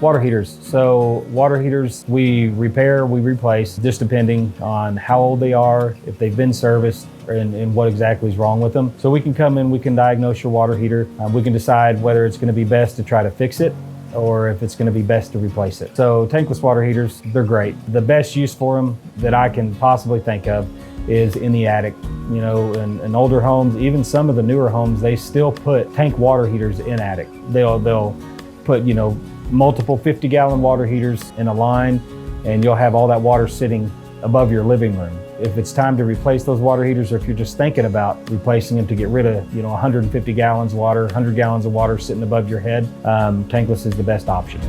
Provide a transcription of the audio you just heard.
Water heaters. So water heaters, we repair, we replace, just depending on how old they are, if they've been serviced, and what exactly is wrong with them. So we can come in, we can diagnose your water heater. We can decide whether it's going to be best to try to fix it or if it's going to be best to replace it. So tankless water heaters, they're great. The best use for them that I can possibly think of is in the attic. You know, in older homes, even some of the newer homes, they still put tank water heaters in attic. They'll put, you know, multiple 50-gallon water heaters in a line, and you'll have all that water sitting above your living room. If it's time to replace those water heaters, or if you're just thinking about replacing them to get rid of, you know, 150 gallons of water, 100 gallons of water sitting above your head, tankless is the best option.